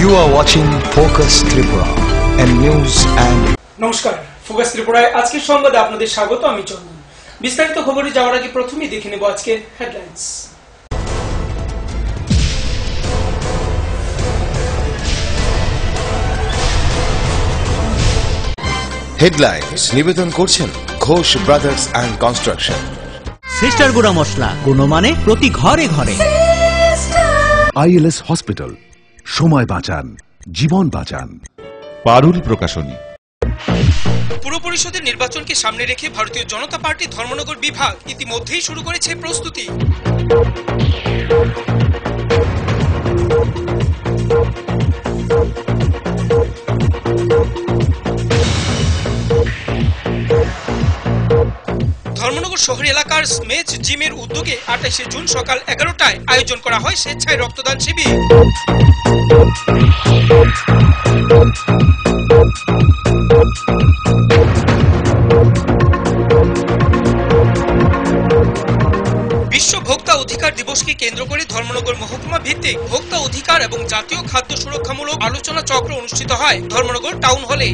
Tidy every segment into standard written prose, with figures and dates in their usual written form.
You are watching Focus Tripura and news and নমস্কার focus ত্রিপুরায় আজকের সংবাদে আপনাদের স্বাগত। আমি চন্দন। বিস্তারিত খবরে যাওয়ার আগে প্রথমেই দেখে নেব আজকের হেডলাইন্স। হেডলাইন্স নিবেদন করছেন Ghosh brothers and construction. Sister গুঁড়া মশলা গুণমানে প্রতি ঘরে ঘরে। ILS হসপিটাল, সময় বাঁচান, জীবন বাঁচান। পারুল প্রকাশনী। পুর পরিষদের নির্বাচনকে সামনে রেখে ভারতীয় জনতা পার্টি ধর্মনগর বিভাগ ইতিমধ্যেই শুরু করেছে প্রস্তুতি। ধর্মনগর শহর এলাকার স্মেজ জিমের উদ্যোগে 28শে জুন সকাল 11টায় আয়োজন করা হয় স্বেচ্ছায় রক্তদান শিবির। বিশ্ব ভোক্তা অধিকার দিবসকে কেন্দ্র করে ধর্মনগর মহকুমা ভিত্তিক ভোক্তা অধিকার এবং জাতীয় খাদ্য সুরক্ষামূলক আলোচনা চক্র অনুষ্ঠিত হয় ধর্মনগর টাউন হলে।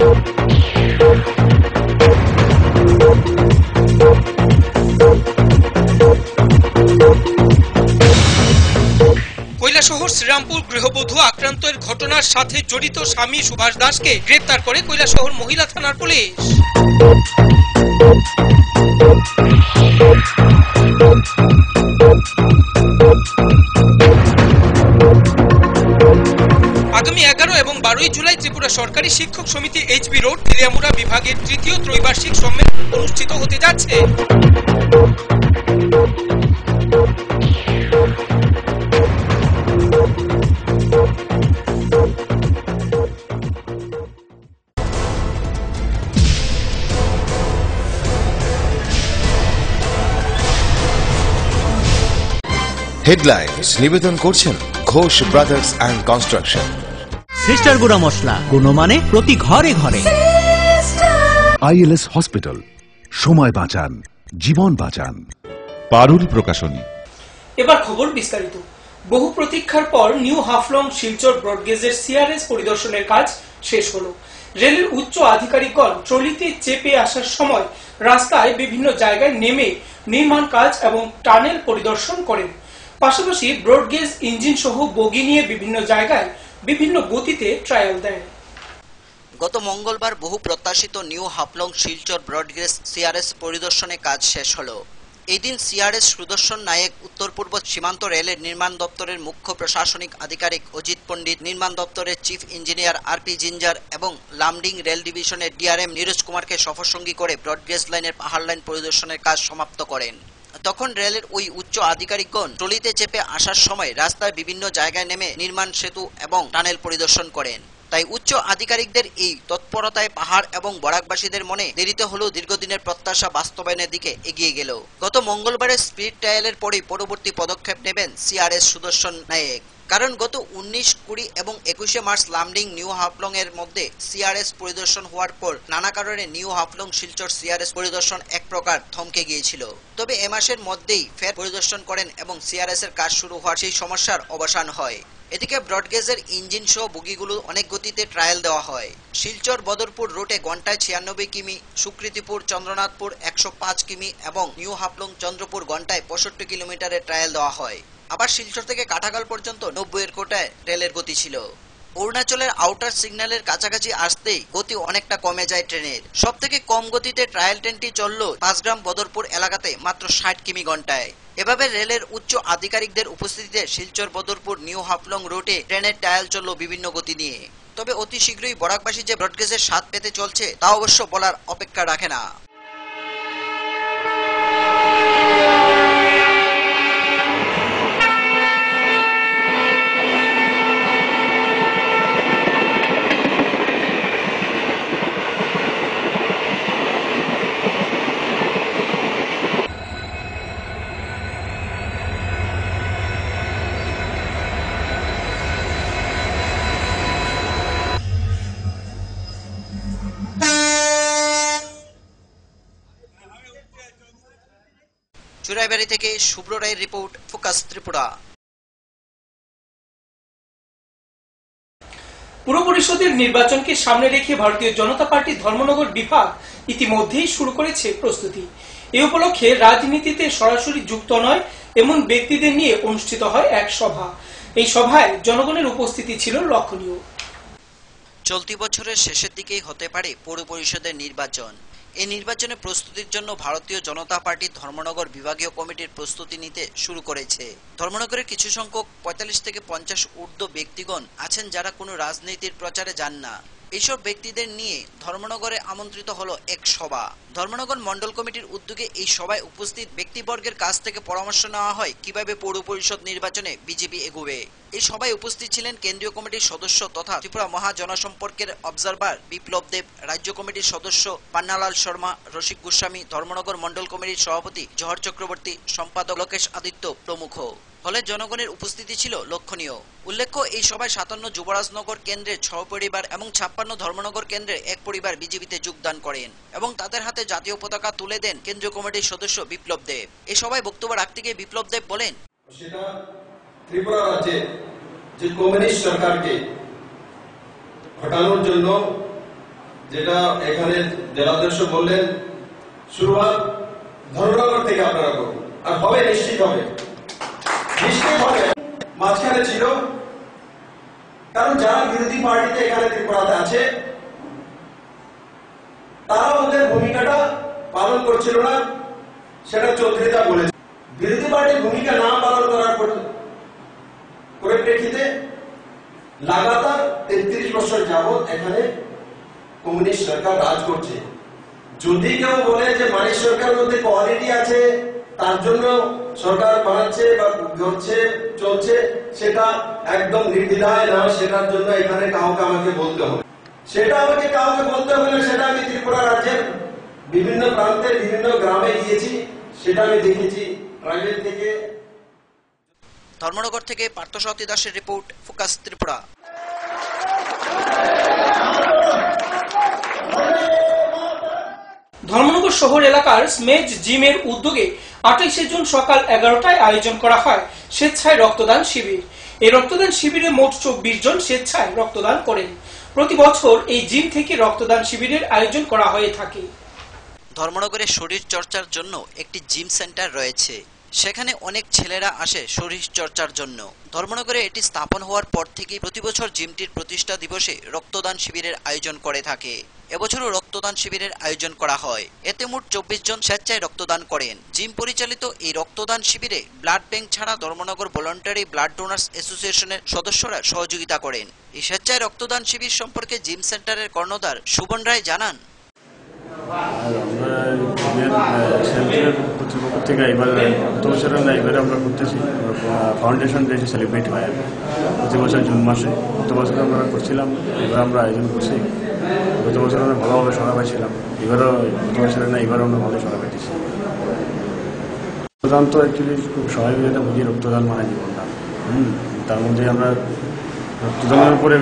কৈলাসহর শ্রীরামপুর গৃহবধূ আক্রান্তের ঘটনার সাথে জড়িত স্বামী সুভাষ দাসকে গ্রেপ্তার করে কৈলাসহর মহিলা থানার পুলিশ। আগামী 11 এবং 12 জুলাই ত্রিপুরা সরকারি শিক্ষক সমিতি HB রোড তেলিয়ামুড়া বিভাগের তৃতীয় ত্রৈবার্ষিক সম্মেলন অনুষ্ঠিত হতে যাচ্ছে। হেডলাইন্স নিবেদন করছেন Ghosh brothers and construction. Sister গুঁড়া মশলা গুণমানে প্রতি ঘরে ঘরে। ILS হসপিটাল, সময় বাঁচান, জীবন বাঁচান। পারুল প্রকাশনী। এবার খবর বিস্তারিত। বহু প্রতীক্ষার পর নিউ হাফলং শিলচর ব্রডগেজের CRS পরিদর্শনের কাজ শেষ হলো। রেলের উচ্চ আধিকারিকগণ ট্রলিতে চেপে আসার সময় রাস্তায় বিভিন্ন জায়গায় নেমে নির্মাণ কাজ এবং টানেল পরিদর্শন করেন। পাশাপাশি ব্রডগেজ ইঞ্জিন সহ বগি নিয়ে বিভিন্ন জায়গায় বিভিন্ন গতিতে ট্রায়াল দেয়। গত মঙ্গলবার বহু প্রত্যাশিত new Haflong Silchar broad gauge CRS পরিদর্শনে কাজ শেষ হলো। এদিন CRS সুদর্শন নায়েক, উত্তর পূর্ব সীমান্ত রেলের নির্মাণ দপ্তরের মুখ্য প্রশাসনিক আধিকারিক অজিত পণ্ডিত, নির্মাণ দপ্তরের চিফ ইঞ্জিনিয়ার RP জিঞ্জার এবং লামডিং রেল ডিভিশনের DRM নীরজ কুমারকে সফরসঙ্গী করে ব্রডগেজ লাইনের পাহাড় লাইন পরিদর্শনের কাজ সমাপ্ত করেন। তখন রেলের ওই উচ্চ আধিকারিকগণ ট্রলিতে চেপে আসার সময় রাস্তার বিভিন্ন জায়গায় নেমে নির্মাণ সেতু এবং টানেল পরিদর্শন করেন। তাই উচ্চ আধিকারিকদের এই তৎপরতায় পাহাড় এবং বরাকবাসীদের মনে দেরিতে হলেও দীর্ঘদিনের প্রত্যাশা বাস্তবায়নের দিকে এগিয়ে গেল। গত মঙ্গলবারের স্পিড ট্রায়ালের পরেই পরবর্তী পদক্ষেপ নেবেন CRS সুদর্শন নায়েক। কারণ গত 19, 20 এবং 21শে মার্চ লামডিং নিউ হাফলং এর মধ্যে CRS পরিদর্শন হওয়ার পর নানা কারণে নিউ হাফলং শিলচর CRS পরিদর্শন এক প্রকার থমকে গিয়েছিল। তবে এ মাসের মধ্যেই ফের পরিদর্শন করেন এবং CRS এর কাজ শুরু হওয়ার সেই সমস্যার অবসান হয়। এদিকে ব্রডগেজের ইঞ্জিন সহ বগিগুলো অনেক গতিতে ট্রায়াল দেওয়া হয়। শিলচর বদরপুর রুটে ঘন্টায় 96 কিমি, সুকৃতিপুর চন্দ্রনাথপুর 105 কিমি এবং নিউ হাফলং চন্দ্রপুর ঘন্টায় 65 কিলোমিটারের ট্রায়াল দেওয়া হয়। আবার শিলচর থেকে কাটাগাল পর্যন্ত 90 কোটায় রেলের গতি ছিল। অরুণাচলের আউটার সিগন্যালের কাছাকাছি আসতেই গতি অনেকটা কমে যায় ট্রেনের। সব থেকে কম গতিতে ট্রায়াল ট্রেনটি চলল 5 গ্রাম বদরপুর এলাকাতে মাত্র 60 কিমি ঘন্টায়। এভাবে রেলের উচ্চ আধিকারিকদের উপস্থিতিতে শিলচর বদরপুর নিউ হাফলং রুটে ট্রেনের ট্রায়াল চলল বিভিন্ন গতি নিয়ে। তবে অতি শীঘ্রই বরাকবাসী যে ব্রডগেজের স্বাদ পেতে চলছে তা অবশ্য বলার অপেক্ষা রাখে না। চুরাইবাড়ি থেকে শুভ্র রায়ের রিপোর্ট, ফোকাস ত্রিপুরা। পুর পরিষদের নির্বাচনকে সামনে রেখে ভারতীয় জনতা পার্টির ধর্মনগর বিভাগ ইতিমধ্যেই শুরু করেছে প্রস্তুতি। এ উপলক্ষে রাজনীতিতে সরাসরি যুক্ত নয় এমন ব্যক্তিদের নিয়ে অনুষ্ঠিত হয় এক সভা। এই সভায় জনগণের উপস্থিতি ছিল লক্ষণীয়। চলতি বছরের শেষের দিকেই হতে পারে পৌর পরিষদের নির্বাচন। এই নির্বাচনে প্রস্তুতির জন্য ভারতীয় জনতা পার্টির ধর্মনগর বিভাগীয় কমিটির প্রস্তুতি নিতে শুরু করেছে। ধর্মনগরের কিছু সংখ্যক ৪৫ থেকে ৫০ ঊর্ধ্ব ব্যক্তিগণ আছেন যারা কোনো রাজনীতির প্রচারে যান না। এইসব ব্যক্তিদের নিয়ে ধর্মনগরে আমন্ত্রিত হলো এক সভা। ধর্মনগর মন্ডল কমিটির উদ্যোগে এই সভায় উপস্থিত ব্যক্তিবর্গের কাছ থেকে পরামর্শ নেওয়া হয় কিভাবে পৌর পরিষদ নির্বাচনে বিজেপি এগোবে। এই সভায় উপস্থিত ছিলেন কেন্দ্রীয় কমিটির সদস্য তথা ত্রিপুরা মহা জনসম্পর্কের অবজারভার বিপ্লব দেব, রাজ্য কমিটির সদস্য পান্নালাল শর্মা, রসিক গোস্বামী, ধর্মনগর মন্ডল কমিটির সভাপতি জহর চক্রবর্তী, সম্পাদক লোকেশ আদিত্য প্রমুখ। ফলে জনগণের উপস্থিতি ছিল লক্ষণীয়। উল্লেখ্য, এই সভায় ৫৭ যুবরাজনগর কেন্দ্রের ৬ পরিবার এবং ৫৬ ধর্মনগর কেন্দ্রের এক পরিবার বিজেপিতে যোগদান করেন এবং তাদের হাতে জাতীয় পতাকা তুলে দেন কেন্দ্রীয় কমিটির সদস্য বিপ্লব দেব। এই সভায় বক্তব্য রাখতে গিয়ে বিপ্লব দেব বলেন, সেটা ত্রিপুরা রাজ্যে যে কমিউনিস্ট সরকারকে হটানোর জন্য যেটা এখানে জেলাধ্যক্ষ বললেন, শুরুয়াত ধর্মনগর থেকে আপনারা করুন, আর হবে নিশ্চিত হবে। মাঝখানে ছিল কারণ যারা বিরোধী পার্টিতে এখানে ত্রিপুরাতে আছে তারা ওদের ভূমিকাটা পালন করছিল না, সেটা চৌধুরীরা বলেছে। বিরোধী পার্টির ভূমিকা না পালন করার পরিপ্রেক্ষিতে লাগাতার ৩৩ বছর যাবৎ এখানে কমিউনিস্ট সরকার রাজ করছে। যদি কেউ বলে যে মানিক সরকারের মধ্যে কোয়ালিটি আছে তার জন্য সরকার বানাচ্ছে বা চলছে, সেটা একদম নির্দ্বিধায় না। সেটার জন্য এখানে কাউকে আমাকে বলতে হবে, সেটা আমাকে কাউকে বলতে হবে না। সেটা আমি ত্রিপুরা রাজ্যের বিভিন্ন প্রান্তে বিভিন্ন গ্রামে গিয়েছি, সেটা আমি দেখেছি প্রাইভেট থেকে। ধর্মনগর থেকে পার্থসারথী দাসের রিপোর্ট, ফোকাস ত্রিপুরা। ধর্মনগর শহর এলাকার স্মেজ জিমের উদ্যোগে ২৮ জুন সকাল ১১টায় আয়োজন করা হয় স্বেচ্ছায় রক্তদান শিবির। এই রক্তদান শিবিরে মোট ২৪ জন স্বেচ্ছায় রক্তদান করেন। প্রতি বছর এই জিম থেকে রক্তদান শিবিরের আয়োজন করা হয়ে থাকে। ধর্মনগরে শরীর চর্চার জন্য একটি জিম সেন্টার রয়েছে, সেখানে অনেক ছেলেরা আসে শরীর চর্চার জন্য। ধর্মনগরে এটি স্থাপন হওয়ার পর থেকে প্রতি বছর জিমটির প্রতিষ্ঠা দিবসে রক্তদান শিবিরের আয়োজন করে থাকে। এবছরও রক্তদান শিবিরের আয়োজন করা হয়। এতে মোট ২৪ জন স্বেচ্ছায় রক্তদান করেন। জিম পরিচালিত এই রক্তদান শিবিরে ব্লাড ব্যাংক ছাড়া ধর্মনগর ভলান্টারি ব্লাড ডোনার্স অ্যাসোসিয়েশনের সদস্যরা সহযোগিতা করেন। এই স্বেচ্ছায় রক্তদান শিবির সম্পর্কে জিম সেন্টারের কর্ণধার সুবন রায় জানান, কর্তৃপক্ষ থেকে এবার গত বছরের না এবারে আমরা করতেছি ফাউন্ডেশন ডে সেলিব্রেট হয় প্রতি বছর জুন মাসে। গত বছর আমরা করছিলাম, এবার আমরা আয়োজন করছি। গত বছর আমরা ভালোভাবে সরা পাইছিলাম, এবারও গত বছরের না এবারও আমরা ভালো সরা পাইতেছি। রক্তদান তো অ্যাকচুয়ালি খুব স্বাভাবিকতা বুঝি, রক্তদান মানে জীবনদান। তার মধ্যে আমরা রক্তদানের উপরে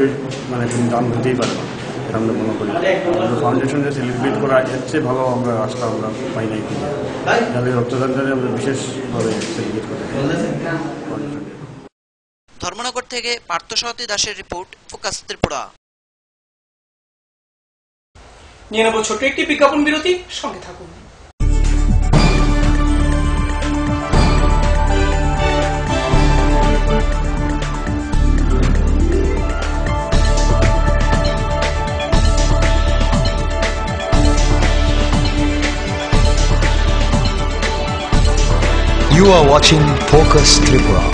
মানে কোনো দান হতেই পারে না, আমরা মনে করি। ফাউন্ডেশনকে সেলিব্রেট করা এর চেয়ে ভালো আমরা আসলে আমরা পাই নাই, তাহলে রক্তদানটা আমরা বিশেষভাবে সেলিব্রেট করতে চাই। ধর্মনগর থেকে পার্থসারথী দাসের রিপোর্ট, ফোকাস ত্রিপুরা। নিয়ে নেব ছোট একটি বিজ্ঞাপন বিরতি, সঙ্গে থাকুন। You are watching Focus Tripura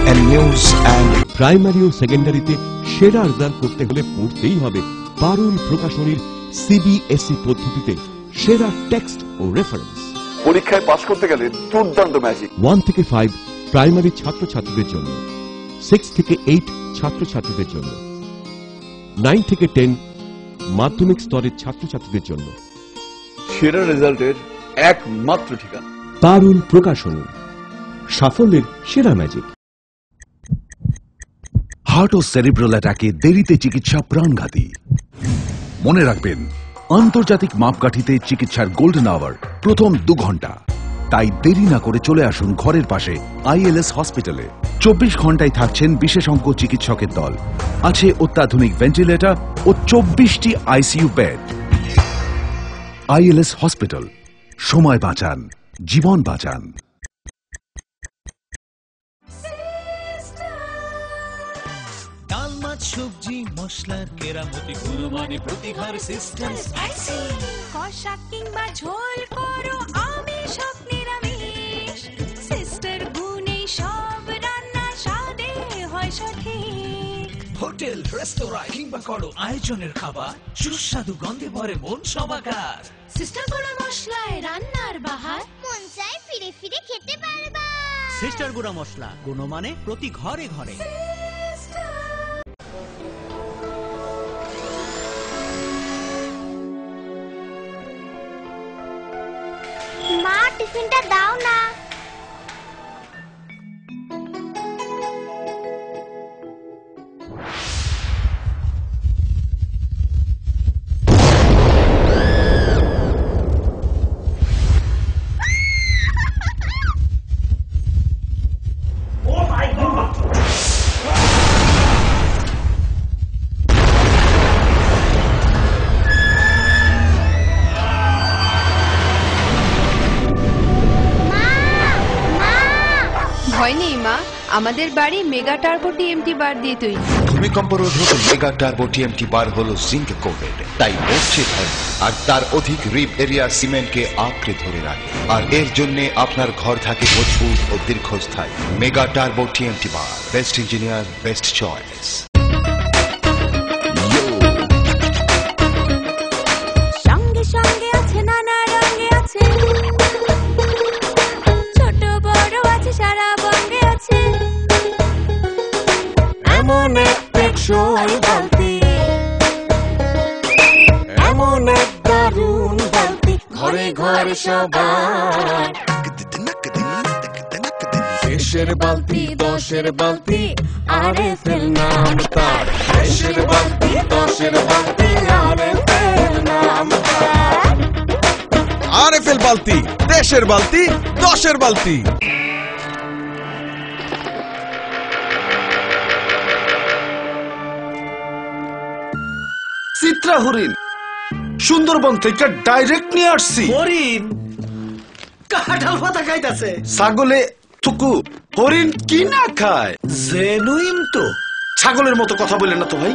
and news and primary ও সেকেন্ডারিতে সেরা রেজাল্ট করতে হলে পড়তেই হবে পারুল প্রকাশনীর সিবিএসই পদ্ধতিতে সেরা টেক্সট ও রেফারেন্স। পরীক্ষায় পাস করতে গেলে দুর্দান্ত ম্যাজিক। 1 থেকে 5 প্রাইমারি ছাত্রছাত্রীদের জন্য, 6 থেকে 8 ছাত্রছাত্রীদের জন্য, 9 থেকে 10 মাধ্যমিক স্তরের ছাত্রছাত্রীদের জন্য সেরা রেজাল্টের একমাত্র ঠিকানা পারুল প্রকাশনী, সাফল্যের সেরা ম্যাজিক। হার্ট ও সেরিব্রাল অ্যাটাকে দেরিতে চিকিৎসা প্রাণঘাতী। মনে রাখবেন, আন্তর্জাতিক মাপকাঠিতে চিকিৎসার গোল্ডেন আওয়ার প্রথম 2 ঘন্টা। তাই দেরি না করে চলে আসুন ঘরের পাশে আইএলএস হসপিটালে। 24 ঘন্টায় থাকছেন বিশেষজ্ঞ চিকিৎসকের দল। আছে অত্যাধুনিক ভেন্টিলেটর ও 24টি আইসিইউ বেড। আইএলএস হসপিটাল, সময় বাঁচান, জীবন বাঁচান। ডাল মাছ সবজি মশলার কেরামতি গুণমানে প্রতিঘর সিস্টেম স্পাইসি। কষা কিংবা ঝোল করো আমিষ হোক নিরামিষ, সিস্টার গুণে সব রান্না স্বাদে হয় সঠিক। হোটেল রেস্তোরাঁ কিংবা করো আয়োজনের খাবার, সুস্বাদু গন্ধে ভরে মন সমাকার। সিস্টার গুঁড়া মশলায় রান্নার বাহার, মন চাই ফিরে ফিরে খেতে পারবা। সিস্টার গুঁড়া মশলা, গুণমানে প্রতি ঘরে ঘরে। মা, টিফিনটা দাও না। ভয় নেই মা, আমাদের বাড়ি মেগা টার্বো টিএমটি বার দিয়ে তৈরি। ভূমিকম্প রোধক মেগা টার্বো টিএমটি বার হলো জিঙ্ক কোটেড, তাই মরচে ধরে আর তার অধিক রিপ এরিয়া সিমেন্টকে আঁকড়ে ধরে রাখে, আর এর জন্য আপনার ঘর থাকে মজবুত ও দীর্ঘস্থায়ী। মেগা টার্বো টিএমটি বার, বেস্ট ইঞ্জিনিয়ার, বেস্ট চয়েস। সঙ্গে সঙ্গে আছে নানা রঙে আছে, ছোট বড় আছে সারা বঙ্গে আছে। এমন এক টেকসই বালতি, এমন এক দারুণ বালতি, ঘরে ঘরে সবার। দেশের বালতি, দশের বালতি, আরএফএল নাম তার। দেশের বালতি, দশের বালতি, আরএফএল নাম তার। আরএফএল বালতি, দেশের বালতি, দশের বালতি। চিত্রা হরিণ সুন্দরবন থেকে ডাইরেক্ট নিয়ে আসছি। হরিণ কাঁঠাল পাতা খাইতাছে। ছাগলে থুকু, হরিণ কি না খায়? জেনুইন তো। ছাগলের মতো কথা বলে না তো ভাই।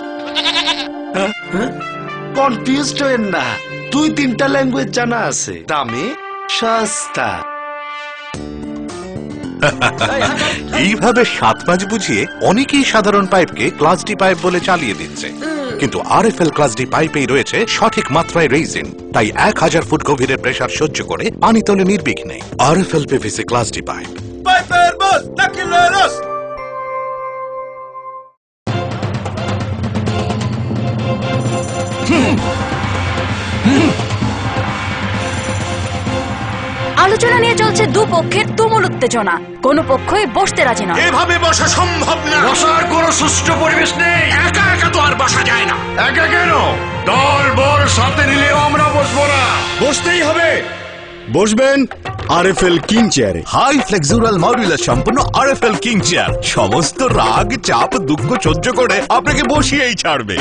কনফিউজড হয়েন না, 2-3টা ল্যাঙ্গুয়েজ জানা আছে, দামে সস্তা। এইভাবে 7 মাস বুঝিয়ে অনেকেই সাধারণ পাইপকে ক্লাস ডি পাইপ বলে চালিয়ে দিচ্ছে, কিন্তু আরএফএল ক্লাস ডি পাইপেই রয়েছে সঠিক মাত্রায় রেইজিন, তাই 1000 ফুট গভীরের প্রেসার সহ্য করে পানি তোলে নির্বিঘ্নে। RFL PVC class D pipe. পাইপের বস নাকি লরস। আলোচনা নিয়ে চলছে দুপক্ষের তুমুল উত্তেজনা, কোনো পক্ষই বসতে রাজি নয়। এভাবে বসা সম্ভব না, বসার কোনো সুষ্ঠু পরিবেশ নেই। একা একা তো আর বসা যায় না। একা কেন, দল বল সাথে নিলেও আমরা বসবো না। বসতেই হবে। বসবেন আরএফএল কিং চেয়ারে। হাই ফ্লেক্সুরাল মডুলার সম্পন্ন আরএফএল কিং চেয়ার সমস্ত রাগ চাপ দুঃখ সহ্য করে আপনাকে বসিয়েই ছাড়বে।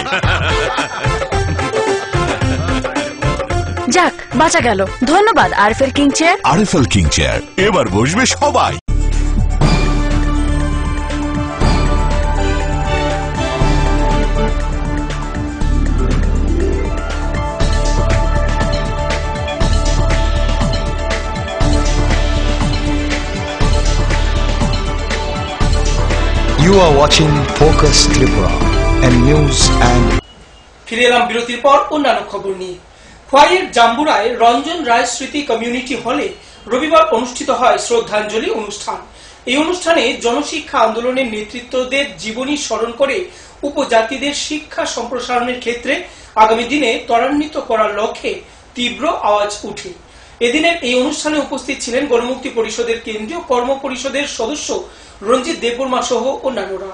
যাক, বাঁচা গেল। ধন্যবাদ RFL king chair. RFL king chair, এবার বসবে সবাই। You are watching Focus Tripura and news and ফিরে এলাম বিরতির পর অন্যান্য খবর নিয়ে। খোয়াইয়ের জাম্বুরায় রঞ্জন রায় স্মৃতি কমিউনিটি হলে রবিবার অনুষ্ঠিত হয় শ্রদ্ধাঞ্জলি অনুষ্ঠান। এই অনুষ্ঠানে জনশিক্ষা আন্দোলনের নেতৃত্বদের জীবনী স্মরণ করে উপজাতিদের শিক্ষা সম্প্রসারণের ক্ষেত্রে আগামী দিনে ত্বরান্বিত করার লক্ষ্যে তীব্র আওয়াজ উঠে। এদিনের এই অনুষ্ঠানে উপস্থিত ছিলেন গণমুক্তি পরিষদের কেন্দ্রীয় কর্ম পরিষদের সদস্য রঞ্জিত দেববর্মা সহ অন্যান্যরা।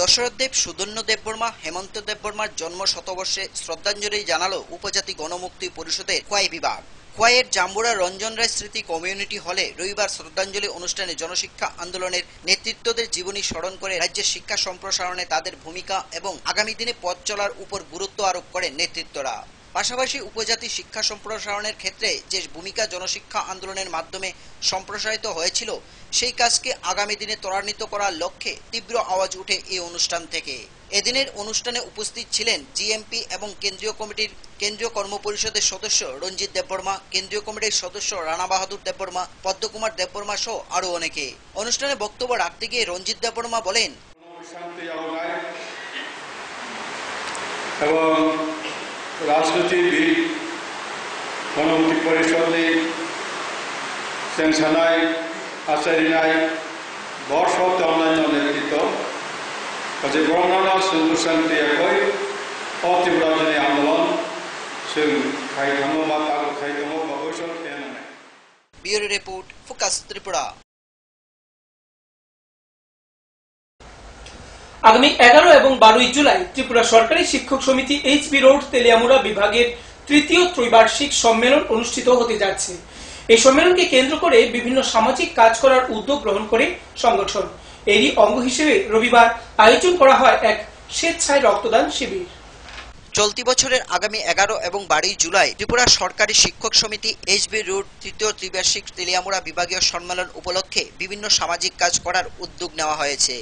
দশরথ দেব, সুদন্য দেববর্মা, হেমন্ত দেববর্মার জন্ম শতবর্ষে শ্রদ্ধাঞ্জলি জানালো উপজাতি গণমুক্তি পরিষদের খোয়াই বিভাগ। খোয়াইয়ের জাম্বুরা রঞ্জন রায় স্মৃতি কমিউনিটি হলে রবিবার শ্রদ্ধাঞ্জলি অনুষ্ঠানে জনশিক্ষা আন্দোলনের নেতৃত্বদের জীবনী স্মরণ করে রাজ্যের শিক্ষা সম্প্রসারণে তাদের ভূমিকা এবং আগামী দিনে পথ চলার উপর গুরুত্ব আরোপ করেন নেতৃত্বরা। পাশাপাশি উপজাতি শিক্ষা সম্প্রসারণের ক্ষেত্রে যে ভূমিকা জনশিক্ষা আন্দোলনের মাধ্যমে সম্প্রসারিত হয়েছিল সেই কাজকে আগামী দিনে ত্বরান্বিত করার লক্ষ্যে তীব্র আওয়াজ উঠে এই অনুষ্ঠান থেকে। এদিনের অনুষ্ঠানে উপস্থিত ছিলেন জিএমপি এবং কেন্দ্রীয় কমিটির কেন্দ্রীয় কর্মপরিষদের সদস্য রঞ্জিত দেববর্মা, কেন্দ্রীয় কমিটির সদস্য রানা বাহাদুর দেববর্মা, পদ্মকুমার দেববর্মা সহ আরো অনেকে। অনুষ্ঠানে বক্তব্য রাখতে গিয়ে রঞ্জিত দেববর্মা বলেন, রাজনীতিবিদ গণমুক্তি পরিষদে চেংসানাই আচারিনাই বর্ষত অন্যান্য নেতৃত্ব যে বর্ণনা সুন্দর শান্তিয়াকৈ অতীব্রজনী আন্দোলন जों खायथामो बा तागो खायथामो बा बैसोर खेयानानै। Bureau report focus Tripura. আগামী 11 এবং 12 জুলাই ত্রিপুরা সরকারি শিক্ষক সমিতি এইচবি রোড তেলিয়ামুড়া বিভাগের তৃতীয় ত্রৈবার্ষিক সম্মেলন অনুষ্ঠিত হতে যাচ্ছে। এই সম্মেলনকে কেন্দ্র করে বিভিন্ন সামাজিক কাজ করার উদ্যোগ গ্রহণ করে সংগঠন। এরই অঙ্গ হিসেবে রবিবার আয়োজন করা হয় এক স্বেচ্ছায় রক্তদান শিবির। চলতি বছরের আগামী 11 এবং 12 জুলাই ত্রিপুরা সরকারি শিক্ষক সমিতি এইচবি রোড তৃতীয় ত্রিবার্ষিক তেলিয়ামুড়া বিভাগীয় সম্মেলন উপলক্ষে বিভিন্ন সামাজিক কাজ করার উদ্যোগ নেওয়া হয়েছে।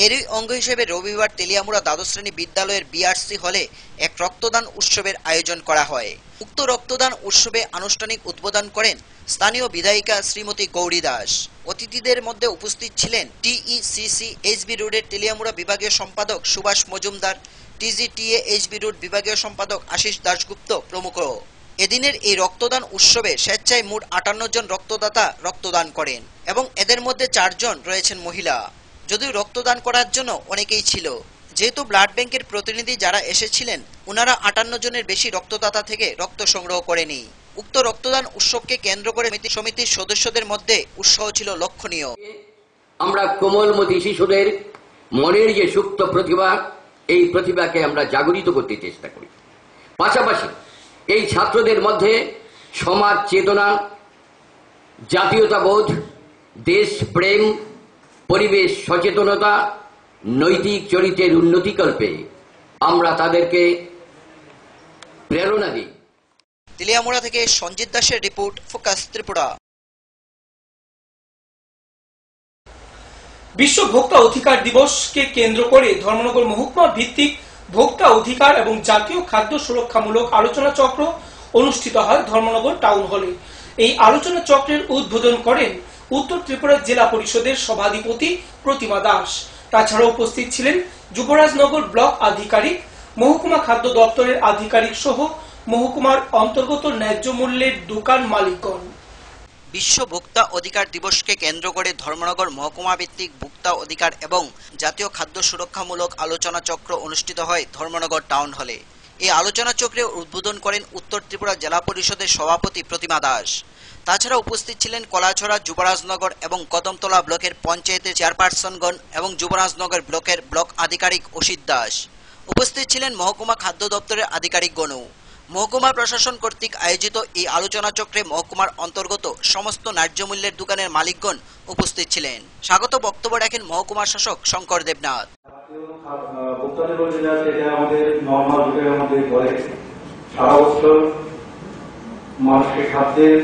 এরই অঙ্গ হিসেবে রবিবার তেলিয়ামুড়া দ্বাদশ শ্রেণী বিদ্যালয়ের বিআরসি হলে এক রক্তদান উৎসবের আয়োজন করা হয়। উক্ত রক্তদান উৎসবে আনুষ্ঠানিক উদ্বোধন করেন স্থানীয় বিধায়িকা শ্রীমতী গৌরী দাস। অতিথিদের মধ্যে উপস্থিত ছিলেন টিইসিসি এইচবি রোডের তেলিয়ামুড়া বিভাগীয় সম্পাদক সুভাষ মজুমদার, টিজিটিএ এইচবি রোড বিভাগীয় সম্পাদক আশিস দাশগুপ্ত প্রমুখ। এদিনের এই রক্তদান উৎসবে স্বেচ্ছায় মোট 58 জন রক্তদাতা রক্তদান করেন এবং এদের মধ্যে 4 জন রয়েছেন মহিলা। যদিও রক্তদান করার জন্য অনেকেই ছিল, যেহেতু ব্লাড ব্যাংকের প্রতিনিধি যারা এসেছিলেন ওনারা 58 জনের বেশি রক্তদাতা থেকে রক্ত সংগ্রহ করেনি। উক্ত রক্তদান উৎসবকে কেন্দ্র করে সমিতির সদস্যদের মধ্যে উৎসাহ ছিল লক্ষণীয়। আমরা কোমলমতি শিশুদের মনের যে সুপ্ত প্রতিভা, এই প্রতিভাকে আমরা জাগরিত করতে চেষ্টা করি। পাশাপাশি এই ছাত্রদের মধ্যে সমাজ চেতনা, জাতীয়তাবোধ, দেশপ্রেম, পরিবেশ সচেতনতা, নৈতিক চরিত্রের উন্নতিকল্পে আমরা তাদেরকে প্রেরণা দিই। তেলিয়ামুড়া থেকে সঞ্জিত দাসের রিপোর্ট, ফোকাস ত্রিপুরা। বিশ্ব ভোক্তা অধিকার দিবসকে কেন্দ্র করে ধর্মনগর মহকুমা ভিত্তিক ভোক্তা অধিকার এবং জাতীয় খাদ্য সুরক্ষামূলক আলোচনা চক্র অনুষ্ঠিত হয় ধর্মনগর টাউন হলে। এই আলোচনা চক্রের উদ্বোধন করেন উত্তর ত্রিপুরা জেলা পরিষদের সভাধিপতি প্রতিমা দাস। তাছাড়া উপস্থিত ছিলেন যুবরাজনগর ব্লক আধিকারিক, মহকুমা খাদ্য দপ্তরের আধিকারিক সহ মহকুমার অন্তর্গত ন্যায্য মূল্যের দোকান মালিকগণ। বিশ্ব ভোক্তা অধিকার দিবসকে কেন্দ্র করে ধর্মনগর মহকুমা ভিত্তিক ভোক্তা অধিকার এবং জাতীয় খাদ্য সুরক্ষামূলক আলোচনা চক্র অনুষ্ঠিত হয় ধর্মনগর টাউন হলে। এই আলোচনা চক্রে উদ্বোধন করেন উত্তর ত্রিপুরা জেলা পরিষদের সভাপতি প্রতিমা দাস। তাছাড়া উপস্থিত ছিলেন কলাছড়া, যুবরাজনগর এবং কদমতলা ব্লকের পঞ্চায়েতের চেয়ারপারসনগণ এবং যুবরাজনগর ব্লকের ব্লক আধিকারিক অসিত দাস। উপস্থিত ছিলেন মহকুমা খাদ্য দপ্তরের আধিকারিকগণও। মহকুমা প্রশাসন কর্তৃক আয়োজিত এই আলোচনা চক্রে মহকুমার অন্তর্গত সমস্ত ন্যায্য মূল্যের দোকানের মালিকগণ উপস্থিত ছিলেন। স্বাগত বক্তব্য রাখেন মহকুমা শাসক শঙ্কর দেবনাথ। সারা বছর মানুষকে খাদ্যের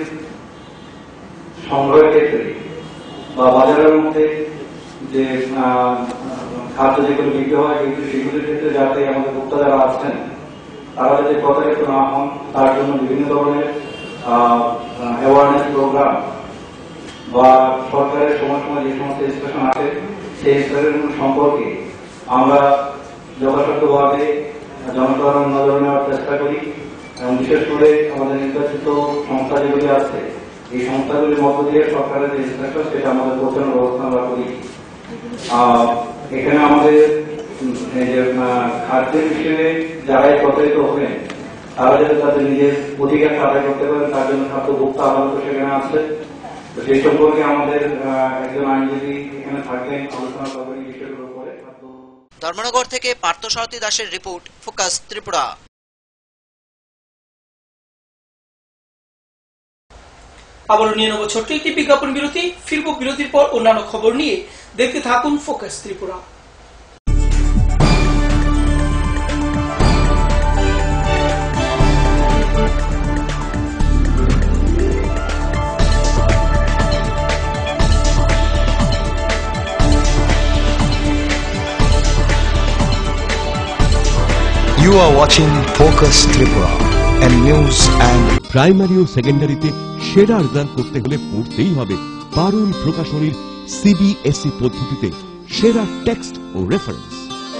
সংগ্রহের ক্ষেত্রে বা বাজারের মধ্যে যে খাদ্য যেগুলো বিক্রি হয় সেগুলির ক্ষেত্রে যাতে আমাদের ভোক্তা যারা আছেন তারা যাতে প্রতারিত না হন তার জন্য বিভিন্ন ধরনের অ্যাওয়ারনেস প্রোগ্রাম বা সরকারের সময় সময় যে সমস্ত স্টেশন আছে সেই স্টেশন সম্পর্কে আমরা যথাসাধ্যভাবে জনসাধারণ নজর নেওয়ার চেষ্টা করি এবং বিশেষ করে আমাদের নির্বাচিত সংস্থা যেগুলি আছে এই সংস্থাগুলির মধ্য দিয়ে সরকারের যে স্টেশন সেটা আমাদের পৌঁছানোর ব্যবস্থা আমরা করি। এখানে আমাদের খাদ্যের বিষয়ে যারাই প্রতারিত হবেন তারা যাতে তাদের নিজের অধিকার আদায় করতে পারেন তার জন্য খাদ্য ভোক্তা আদালত সেখানে আছে। তো সেই সম্পর্কে আমাদের একজন আইনজীবী এখানে থাকবেন, আলোচনা করবেন এই বিষয়গুলোর উপরে। ধর্মনগর থেকে পার্থসারথী দাসের রিপোর্ট, ফোকাস ত্রিপুরা। আবারও নিয়ে নেব ছোট্ট একটি বিজ্ঞাপন বিরতি, ফিরবো বিরতির পর অন্যান্য খবর নিয়ে। দেখতে থাকুন focus Tripura. You are watching Focus Tripura and news and primary ও সেকেন্ডারিতে সেরা রেজাল্ট করতে হলে পড়তেই হবে পারুল প্রকাশনীর সিবিএসই পদ্ধতিতে সেরা টেক্সট ও রেফারেন্স।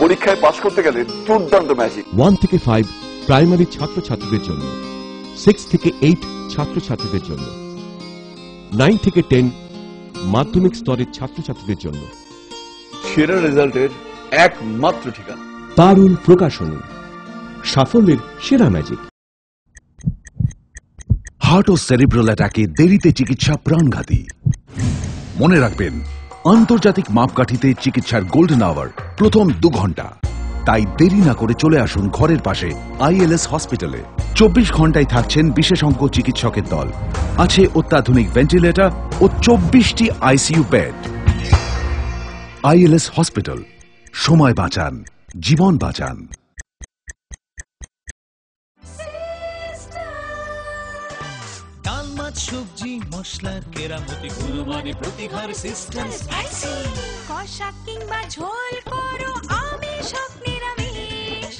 পরীক্ষায় পাশ করতে গেলে দুর্দান্ত ম্যাজিক। 1 থেকে 5 প্রাইমারি ছাত্রছাত্রীদের জন্য, 6 থেকে 8 ছাত্রছাত্রীদের জন্য, 9 থেকে 10 মাধ্যমিক স্তরের ছাত্রছাত্রীদের জন্য সেরা রেজাল্টের একমাত্র ঠিকানা পারুল প্রকাশনী, সাফল্যের সেরা ম্যাজিক। হার্ট ও সেরিব্রাল অ্যাটাকে দেরিতে চিকিৎসা প্রাণঘাতী। মনে রাখবেন, আন্তর্জাতিক মাপকাঠিতে চিকিৎসার গোল্ডেন আওয়ার প্রথম 2 ঘন্টা। তাই দেরি না করে চলে আসুন ঘরের পাশে আইএলএস হসপিটালে। 24 ঘন্টায় থাকছেন বিশেষজ্ঞ চিকিৎসকের দল, আছে অত্যাধুনিক ভেন্টিলেটর ও 24টি আইসিইউ বেড। আইএলএস হসপিটাল, সময় বাঁচান, জীবন বাঁচান। ডাল মাছ সবজি মশলার কেরামতি গুলো মানে প্রতিঘর সিস্টেম স্পাইসি। কষা কিংবা ঝোল করো আমিষ হোক নিরামিষ,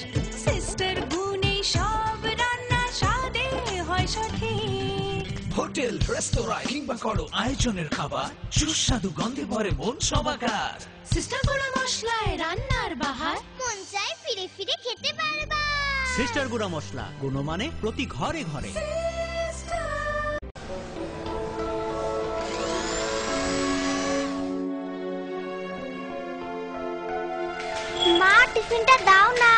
সিস্টার গুণে সব রান্না স্বাদে হয় সঠিক। হোটেল রেস্তোরাঁ কিংবা করো আয়োজনের খাবার, সুস্বাদু গন্ধে ভরে মন সবাকার। সিস্টার গুঁড়া মশলায় রান্নার বাহার, মন চায় ফিরে ফিরে খেতে পারবা। সিস্টার গুঁড়া মশলা, গুণমানে প্রতি ঘরে ঘরে। মা টিফিনটা দাও না।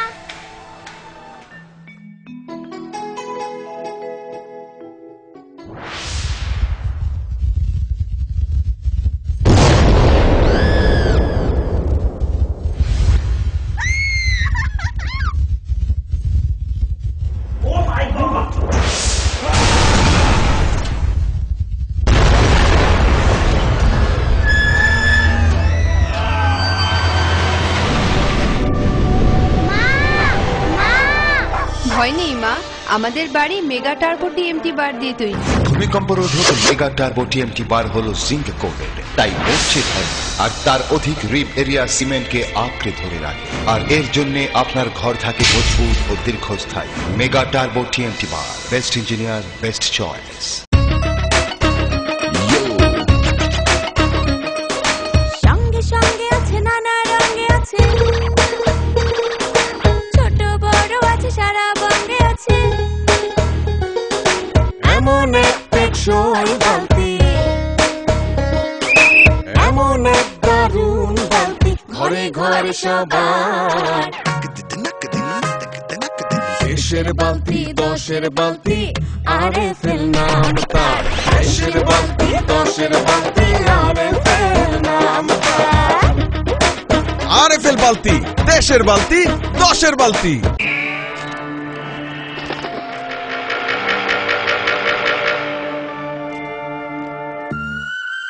ভয় নেই মা, আমাদের বাড়ি মেগা টার্বো টিএমটি বার দিয়ে তৈরি। ভূমিকম্প রোধক মেগা টার্বো টিএমটি বার হলো জিঙ্ক কোটেড, তাই নড়ছে ধরে আর তার অধিক রিব এরিয়া সিমেন্টকে আঁকড়ে ধরে রাখে। আর এর জন্য আপনার ঘর থাকে মজবুত ও দীর্ঘস্থায়ী। মেগা টার্বো টিএমটি বার, বেস্ট ইঞ্জিনিয়ার, বেস্ট চয়েস। সঙ্গে সঙ্গে আছে নানা রঙে আছে, ছোট বড় আছে সারা বঙ্গে আছে। এমন এক টেকসই বালতি, এমন এক দারুণ বালতি, ঘরে ঘরে সবার। দেশের বালতি, দশের বালতি, আরএফএল নাম তার। দেশের বালতি, দশের বালতি, আরএফএল নাম তার। আরএফএল বালতি, দেশের বালতি, 10-এর বালতি।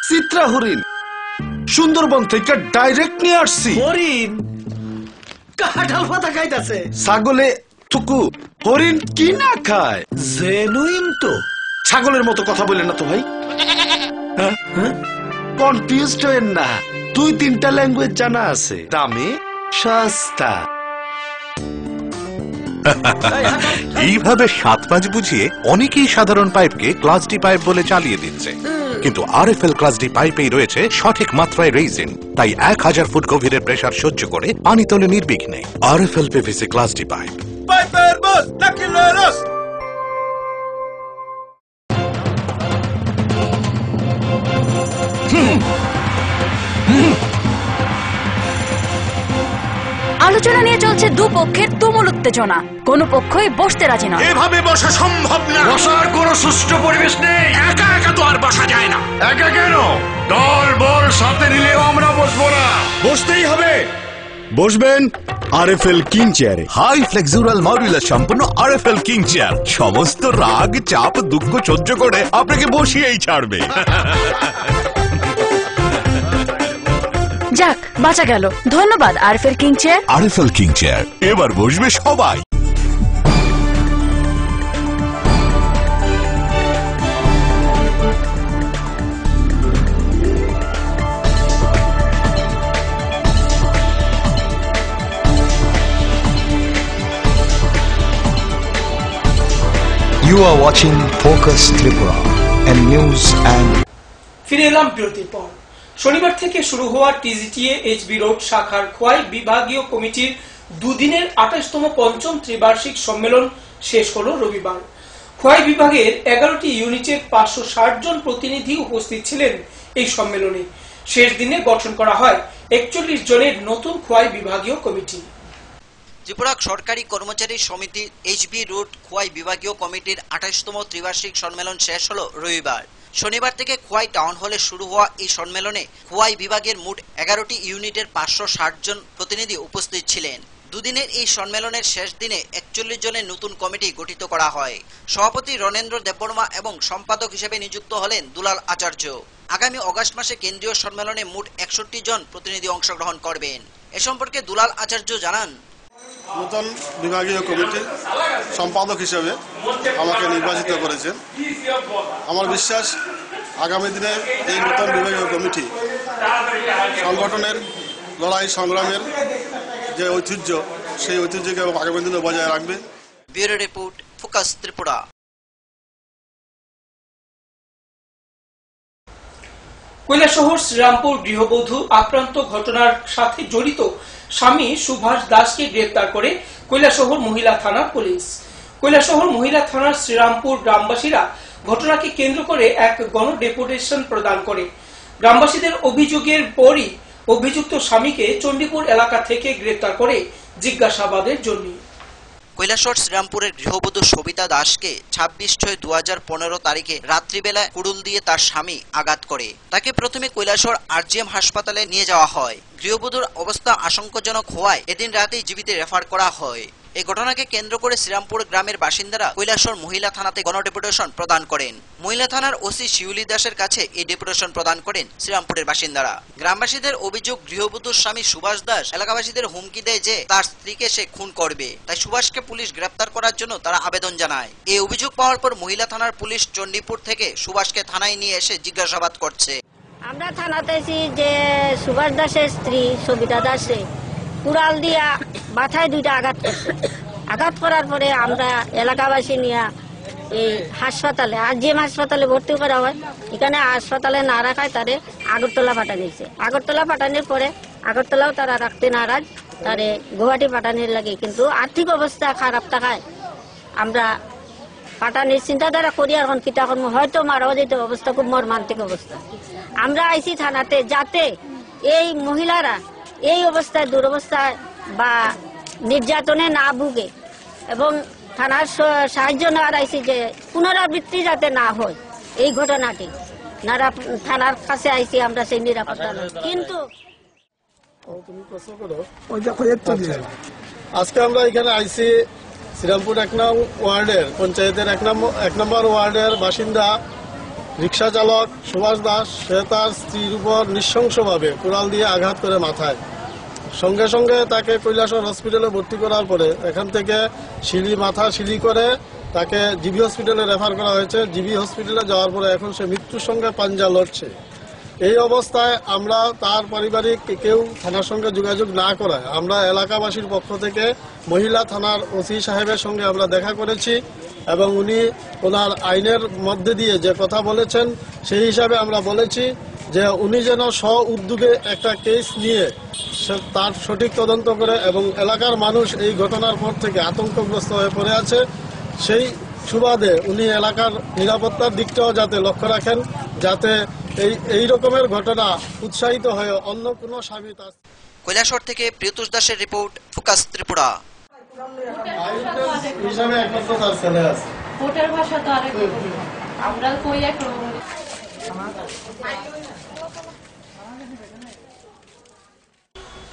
চিত্রা হরিণ সুন্দরবন থেকে ডাইরেক্ট নিয়ে আসছি। হরিণ কাঁঠাল পাতা খাইতাছে। ছাগলে থুকু, হরিণ কি না খায়? জেনুইন তো। ছাগলের মতো কথা বলেন না তো ভাই। কনফিউজড হয়েন না, 2-3টা ল্যাঙ্গুয়েজ জানা আছে, দামে সস্তা। এইভাবে 7-5 বুঝিয়ে অনেকেই সাধারণ পাইপকে ক্লাস ডি পাইপ বলে চালিয়ে দিচ্ছে, কিন্তু আরএফএল ক্লাস ডি পাইপেই রয়েছে সঠিক মাত্রায় রেইজিন। তাই 1000 ফুট গভীরের প্রেসার সহ্য করে পানি তোলে নির্বিঘ্নে। RFL PVC class D pipe. পাইপের বস নাকিলেরস। আলোচনা নিয়ে চলছে দুপক্ষের তুমুল উত্তেজনা, কোনো পক্ষই বসতে রাজি নয়। এভাবে বসা সম্ভব না। বসার কোনো সুষ্ঠু পরিবেশ নেই। একা একা তো আর বসা যায় না। একা কেন, দল বল সাথে নিলেও আমরা বসবো না। বসতেই হবে। বসবেন আরএফএল কিং চেয়ারে হাই ফ্লেক্সুরাল মডুলার সম্পন্ন আরএফএল কিং চেয়ার সমস্ত রাগ চাপ দুঃখ সহ্য করে আপনাকে বসিয়েই ছাড়বে। যাক, বাঁচা গেল। ধন্যবাদ RFL king chair. RFL king chair, এবার বসবে সবাই। You are watching Focus Tripura and news and ফিরে এলাম বিরতির পর। শনিবার থেকে শুরু হওয়া টিজিটিএ এইচবি রোড শাখার খোয়াই বিভাগীয় কমিটির দুদিনের 28তম পঞ্চম ত্রিবার্ষিক সম্মেলন শেষ হলো রবিবার। খোয়াই বিভাগের 11টি ইউনিটের 560 জন প্রতিনিধি উপস্থিত ছিলেন এই সম্মেলনে। শেষ দিনে গঠন করা হয় 41 জনের নতুন খোয়াই বিভাগীয় কমিটি। ত্রিপুরা সরকারি কর্মচারী সমিতি এইচবি রোড খোয়াই বিভাগীয় কমিটির 28তম ত্রিবার্ষিক সম্মেলন শেষ হলো রবিবার। শনিবার থেকে খোয়াই টাউন হলে শুরু হওয়া এই সম্মেলনে খোয়াই বিভাগের মোট 11টি ইউনিটের 560 জন প্রতিনিধি উপস্থিত ছিলেন। দুদিনের এই সম্মেলনের শেষ দিনে 41 জনের নতুন কমিটি গঠিত করা হয়। সভাপতি রণেন্দ্র দেববর্মা এবং সম্পাদক হিসেবে নিযুক্ত হলেন দুলাল আচার্য। আগামী অগাস্ট মাসে কেন্দ্রীয় সম্মেলনে মোট 61 জন প্রতিনিধি অংশগ্রহণ করবেন। এ সম্পর্কে দুলাল আচার্য জানান, নতুন বিভাগীয় কমিটি সম্পাদক হিসেবে আমাকে নির্বাচিত করেছেন। আমার বিশ্বাস আগামী দিনে এই নতুন বিভাগীয় কমিটি সংগঠনের লড়াই সংগ্রামের যে ঐতিহ্য সেই ঐতিহ্যকে আগামী দিনে বজায় রাখবে। Bureau report, focus Tripura. Kailashahar Srirampur গৃহবধূ আক্রান্ত ঘটনার সাথে জড়িত স্বামী সুভাষ দাসকে গ্রেপ্তার করে কৈলাসহর মহিলা থানার পুলিশ। কৈলাসহর মহিলা থানার শ্রীরামপুর গ্রামবাসীরা ঘটনাকে কেন্দ্র করে এক গণডেপুটেশন প্রদান করে। গ্রামবাসীদের অভিযোগের পরই অভিযুক্ত স্বামীকে চণ্ডীপুর এলাকা থেকে গ্রেপ্তার করে জিজ্ঞাসাবাদের জন্য। কৈলাসহর শ্রীরামপুরের গৃহবধূ সবিতা দাসকে 26/6/2015 তারিখে রাত্রিবেলা কুড়ুল দিয়ে তার স্বামী আঘাত করে। তাকে প্রথমে কৈলাসহর আরজিএম হাসপাতালে নিয়ে যাওয়া হয়। গৃহবধূর অবস্থা আশঙ্কাজনক হওয়ায় এদিন রাতেই জীবিত রেফার করা হয়। এই ঘটনাকে কেন্দ্র করে শ্রীরামপুর গ্রামের বাসিন্দারা কৈলাসহর মহিলা থানাতে গণডেপুটেশন প্রদান করেন। মহিলা থানার ওসি শিউলি দাসের কাছে এই ডেপুটেশন প্রদান করেন শ্রীরামপুরের বাসিন্দারা। গ্রামবাসীদের অভিযোগ, গৃহবধূর স্বামী সুভাষ দাস এলাকাবাসীদের হুমকি দেয় যে তার স্ত্রীকে সে খুন করবে, তাই সুভাষকে পুলিশ গ্রেপ্তার করার জন্য তারা আবেদন জানায়। এই অভিযোগ পাওয়ার পর মহিলা থানার পুলিশ চণ্ডীপুর থেকে সুভাষকে থানায় নিয়ে এসে জিজ্ঞাসাবাদ করছে। আমরা থানাতে এসেছি যে সুভাষ দাসের স্ত্রী সবিতা দাসে কুড়াল দিয়া মাথায় 2টা আঘাত করছে। আঘাত করার পরে আমরা এলাকাবাসী নিয়ে এই হাসপাতালে আরজিএম হাসপাতালে ভর্তি করা হয়। এখানে হাসপাতালে না রাখায় তারে আগরতলা পাঠানিয়েছে। আগরতলা পাঠানোর পরে আগরতলাও তারা রাখতে নারাজ, তারে গুয়াহাটি পাঠানোর লাগে। কিন্তু আর্থিক অবস্থা খারাপ থাকায় আমরা পাঠানির চিন্তাধারা করি। এখন কিতা করবো, হয়তো মারাও যেতে অবস্থা খুব মর্মান্তিক অবস্থা। আমরা আইছি থানাতে যাতে এই মহিলারা এই অবস্থায় দুরবস্থায় বা নির্যাতনে না ভুগে এবং থানার সাহায্য নেওয়ার আইছি যে পুনরাবৃত্তি যাতে না হয় এই ঘটনাটি। থানার কাছে আইছি আমরা সেই নিরাপত্তা। কিন্তু আজকে আমরা এখানে আইছি শ্রীরামপুর 1 নং ওয়ার্ডের পঞ্চায়েতের 1 নম্বর ওয়ার্ডের বাসিন্দা রিক্সা চালক সুভাষ দাস। সে তার স্ত্রীর উপর নৃশংসভাবে কুড়াল দিয়ে আঘাত করে মাথায়। সঙ্গে সঙ্গে তাকে কৈলাসহর হসপিটালে ভর্তি করার পরে এখান থেকে মাথা সিলি করে তাকে জিবি হসপিটালে রেফার করা হয়েছে। জিবি হসপিটালে যাওয়ার পরে এখন সে মৃত্যুর সঙ্গে পাঞ্জা লড়ছে। এই অবস্থায় আমরা তার পারিবারিক কেউ থানার সঙ্গে যোগাযোগ না করায় আমরা এলাকাবাসীর পক্ষ থেকে মহিলা থানার ওসি সাহেবের সঙ্গে আমরা দেখা করেছি এবং উনি ওনার আইনের মধ্যে দিয়ে যে কথা বলেছেন সেই হিসাবে আমরা বলেছি যে উনি যেন স্ব উদ্যোগে একটা কেস নিয়ে তার সঠিক তদন্ত করে এবং এলাকার মানুষ এই ঘটনার পর থেকে আতঙ্কগ্রস্ত হয়ে পড়ে আছে, সেই সুবাদে উনি এলাকার নিরাপত্তার দিকটাও যাতে লক্ষ্য রাখেন, যাতে এই রকমের ঘটনা উৎসাহিত হয়ে অন্য কোনো স্বামী। কৈলাসহর থেকে প্রিয়তোষ দাসের রিপোর্ট, ফোকাস ত্রিপুরা।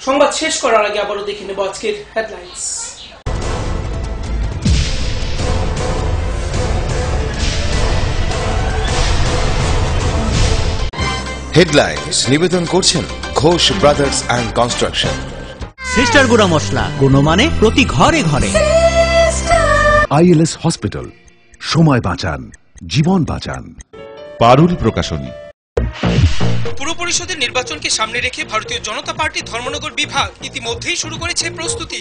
সংবাদ শেষ করার আগে আবারও দেখে নেব আজকের হেডলাইন্স। হেডলাইন্স নিবেদন করছেন Ghosh brothers and construction. Sister গুঁড়া মশলা, গুণমানে প্রতি ঘরে ঘরে। আইএলএস হসপিটাল, সময় বাঁচান, জীবন বাঁচান। পারুল প্রকাশনী। পুর পরিষদের নির্বাচনকে সামনে রেখে ভারতীয় জনতা পার্টি ধর্মনগর বিভাগ ইতিমধ্যেই শুরু করেছে প্রস্তুতি।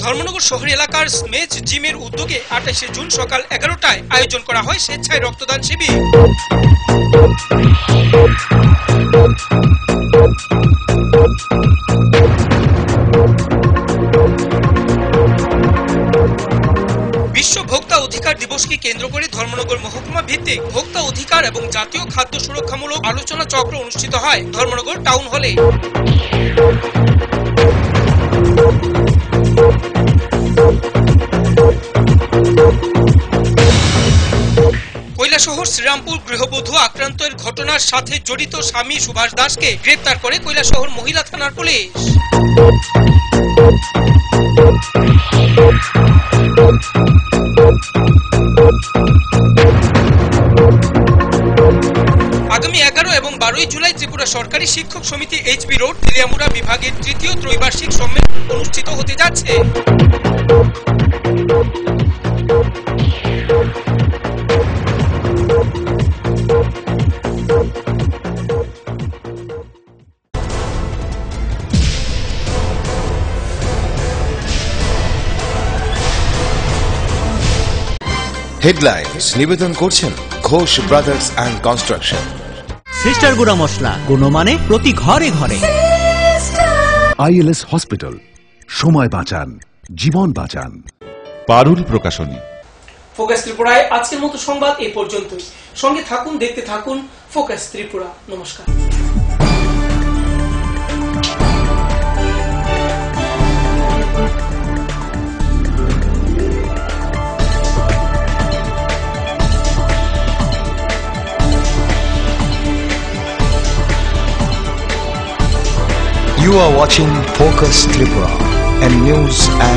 ধর্মনগর শহর এলাকার স্মেজ জিমের উদ্যোগে 28শে জুন সকাল 11টায় আয়োজন করা হয় স্বেচ্ছায় রক্তদান শিবির। বিশ্ব ভোক্তা অধিকার দিবসকে কেন্দ্র করে ধর্মনগর মহকুমা ভিত্তিক ভোক্তা অধিকার এবং জাতীয় খাদ্য সুরক্ষামূলক আলোচনা চক্র অনুষ্ঠিত হয় ধর্মনগর টাউন হলে। কৈলাসহর শ্রীরামপুর গৃহবধূ আক্রান্তের ঘটনার সাথে জড়িত স্বামী সুভাষ দাসকে গ্রেপ্তার করে কৈলাসহর মহিলা থানার পুলিশ। আগামী 11 এবং 12 জুলাই ত্রিপুরা সরকারি শিক্ষক সমিতি এইচবি রোড তেলিয়ামুড়া বিভাগের তৃতীয় ত্রৈবার্ষিক সম্মেলন অনুষ্ঠিত হতে যাচ্ছে। হেডলাইন্স নিবেদন করছেন Ghosh brothers and construction. Sister গুঁড়া মশলা, গুণমানে প্রতি ঘরে ঘরে। আইএলএস হসপিটাল, সময় বাঁচান, জীবন বাঁচান। পারুল প্রকাশনী। ফোকাস ত্রিপুরায় আজকের মতো সংবাদ এই পর্যন্তই। সঙ্গে থাকুন, দেখতে থাকুন ফোকাস ত্রিপুরা। নমস্কার। You are watching Focus Tripura, a news and